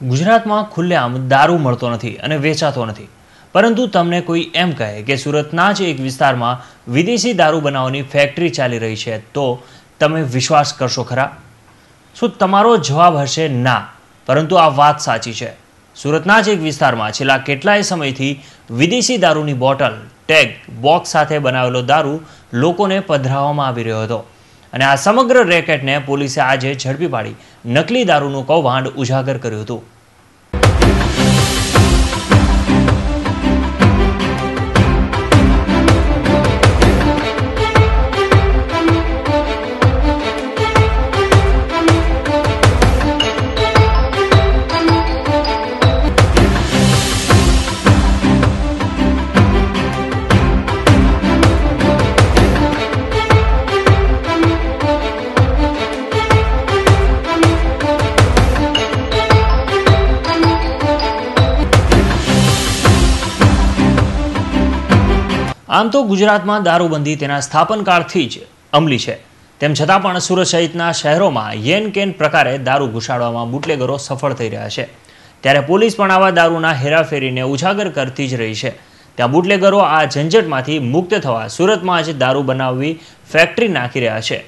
ગુજરાતમાં ખુલ્લેઆમ દારૂ મળતો નથી અને વેચાતો નથી, પરંતુ તમને કોઈ એમ કહે કે સુરતના જ એક વિસ્તારમાં વિદેશી દારૂ બનાવવાની ફેક્ટરી ચાલી રહી છે તો તમે વિશ્વાસ કરશો ખરા? શું તમારો જવાબ હશે ના, પરંતુ આ વાત સાચી છે। સુરતના જ એક વિસ્તારમાં છેલ્લા કેટલાય સમયથી વિદેશી દારૂની બોટલ, ટેગ, બોક્સ સાથે બનાવેલો દારૂ લોકોને પધરાવવામાં આવી રહ્યો હતો અને આ સમગ્ર રેકેટને પોલીસે આજે ઝડપી પાડી નકલી દારૂનું કૌભાંડ ઉજાગર કર્યું હતું। આમ તો ગુજરાતમાં દારૂબંધી તેના સ્થાપનકાળથી જ અમલી છે, તેમ છતાં પણ સુરત સહિતના શહેરોમાં યેન કેન પ્રકારે દારૂ ઘુસાડવામાં બુટલેગરો સફળ થઈ રહ્યા છે। ત્યારે પોલીસ પણ આવા દારૂના હેરાફેરીને ઉજાગર કરતી જ રહી છે। ત્યાં બુટલેગરો આ ઝંઝટમાંથી મુક્ત થવા સુરતમાં જ દારૂ બનાવવી ફેક્ટરી નાખી રહ્યા છે।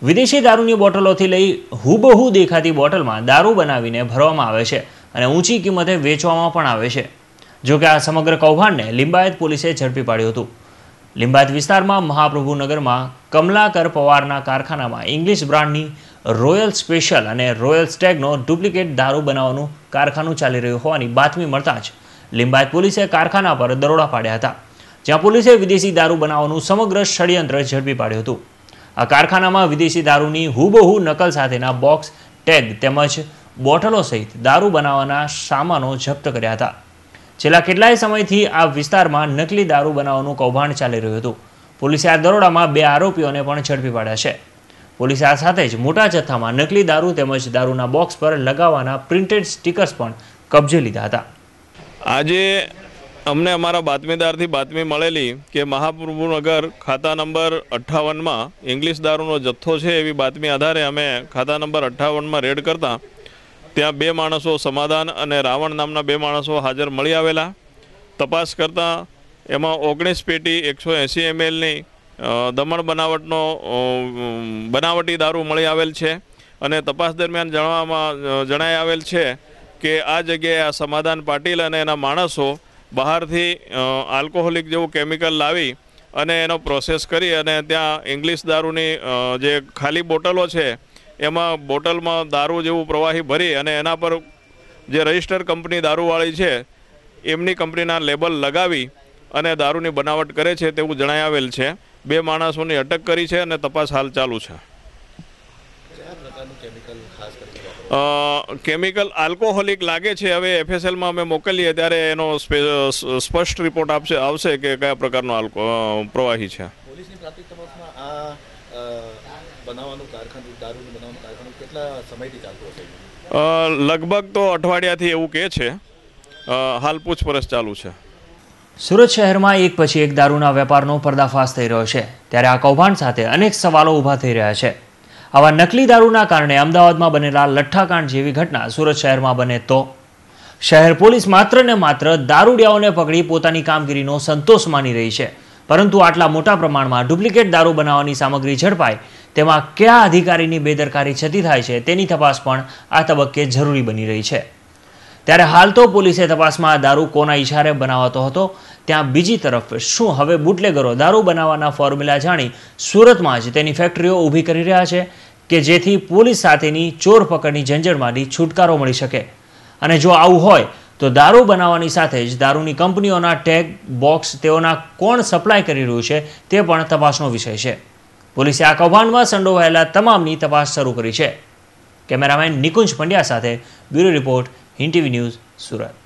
વિદેશી દારૂની બોટલોથી લઈ હુબહુ દેખાતી બોટલમાં દારૂ બનાવીને ભરવામાં આવે છે અને ઊંચી કિંમતે વેચવામાં પણ આવે છે। જો કે આ સમગ્ર કૌભાંડને લિંબાયત પોલીસે ઝડપી પાડ્યું હતું। લિંબાયત વિસ્તારમાં મહાપ્રભુનગરમાં કમલાકર પવારના કારખાનામાં ઇંગ્લિશ બ્રાન્ડની રોયલ સ્પેશિયલ અને રોયલ સ્ટેગનો ડુપ્લિકેટ દારૂ બનાવવાનું કારખાનું ચાલી રહ્યું હોવાની બાતમી મળતા જ લિંબાયત પોલીસે કારખાના પર દરોડા પાડ્યા હતા, જ્યાં પોલીસે વિદેશી દારૂ બનાવવાનું સમગ્ર ષડયંત્ર ઝડપી પાડ્યું હતું। આ કારખાનામાં વિદેશી દારૂની હુબહુ નકલ સાથેના બોક્સ, ટેગ તેમજ બોટલો સહિત દારૂ બનાવવાના સામાનો જપ્ત કર્યા હતા। છેલ્લા કેટલાય સમયથી આ વિસ્તારમાં નકલી દારૂ બનાવવાનું કૌભાંડ ચાલી રહ્યું હતું। પોલીસે આ દરોડામાં 2 આરોપીઓને પણ ઝડપી પાડ્યા છે। પોલીસે આ સાથે જ મોટા જથ્થામાં નકલી દારૂ તેમજ દારૂના બોક્સ પર લગાવવાના પ્રિન્ટેડ સ્ટીકર્સ પણ કબજે લીધા હતા। આજે અમને અમારા બાતમીદારથી બાતમી મળેલી કે મહાપ્રભુનગર ખાતા નંબર 58માં ઇંગ્લિશ દારૂનો જથ્થો છે એવી બાતમી આધારે અમે ખાતા નંબર 58માં રેડ કરતા ત્યાં 2 માણસો, સમાધાન અને રાવણ નામના 2 માણસો હાજર મળી આવેલા। તપાસ કરતાં એમાં 19 પેટી 180 mlની દમણ બનાવટનો બનાવટી દારૂ મળી આવેલ છે અને તપાસ દરમિયાન જણાઈ આવેલ છે કે આ જગ્યાએ આ સમાધાન પાટીલ અને એના માણસો બહારથી આલ્કોહોલિક જેવું કેમિકલ લાવી અને એનો પ્રોસેસ કરી અને ત્યાં ઇંગ્લિશ દારૂની જે ખાલી બોટલો છે એમાં બોટલમાં દારૂ જેવું પ્રવાહી ભરી અને એના પર જે રજિસ્ટર કંપની દારૂવાળી છે એમની કંપનીના લેબલ લગાવી અને દારૂની બનાવટ કરે છે તેવું જણાઈ આવેલ છે। 2 માણસોની અટક કરી છે અને તપાસ હાલ ચાલુ છે। કેમિકલ આલ્કોહોલિક લાગે છે, હવે FSLમાં અમે મોકલીએ ત્યારે એનો સ્પષ્ટ રિપોર્ટ આવશે કે કયા પ્રકારનો પ્રવાહી છે। લગભગ તો અઠવાડિયાથી એવું કહે છે, હાલ પૂછપરછ ચાલુ છે। સુરત શહેરમાં એક પછી એક દારૂના વેપારનો પર્દાફાશ થઈ રહ્યો છે, ત્યારે આ કૌભાંડ સાથે અનેક સવાલો ઊભા થઈ રહ્યા છે। આવા નકલી દારૂના કારણે અમદાવાદમાં બનેલા લઠ્ઠાકાંડ જેવી ઘટના સુરત શહેરમાં બને તો શહેર પોલીસ માત્ર ને માત્ર દારૂડિયાઓને પકડી પોતાની કામગીરીનો સંતોષ માની રહી છે, પરંતુ આટલા મોટા પ્રમાણમાં ડુપ્લિકેટ દારૂ બનાવવાની સામગ્રી ઝડપાય તેમાં કયા અધિકારીની બેદરકારી છતી થાય છે તેની તપાસ પણ આ તબક્કે જરૂરી બની રહી છે। ત્યારે હાલ તો પોલીસે તપાસમાં દારૂ કોના ઇશારે બનાવાતો હતો, ત્યાં બીજી તરફ શું હવે બુટલેગરો દારૂ બનાવવાના ફોર્મ્યુલા જાણી સુરતમાં જ તેની ફેક્ટરીઓ ઊભી કરી રહ્યા છે કે જેથી પોલીસ સાથેની ચોર પકડની ઝંઝટમાંથી છુટકારો મળી શકે? અને જો આવું હોય તો દારૂ બનાવવાની સાથે જ દારૂની કંપનીઓના ટેગ, બોક્સ તેઓના કોણ સપ્લાય કરી રહ્યું છે તે પણ તપાસનો વિષય છે। પોલીસે આ કૌભાંડમાં સંડોવાયેલા તમામની તપાસ શરૂ કરી છે। કેમેરામેન નિકુંજ પંડ્યા સાથે bureau report, Hind TV news, Surat.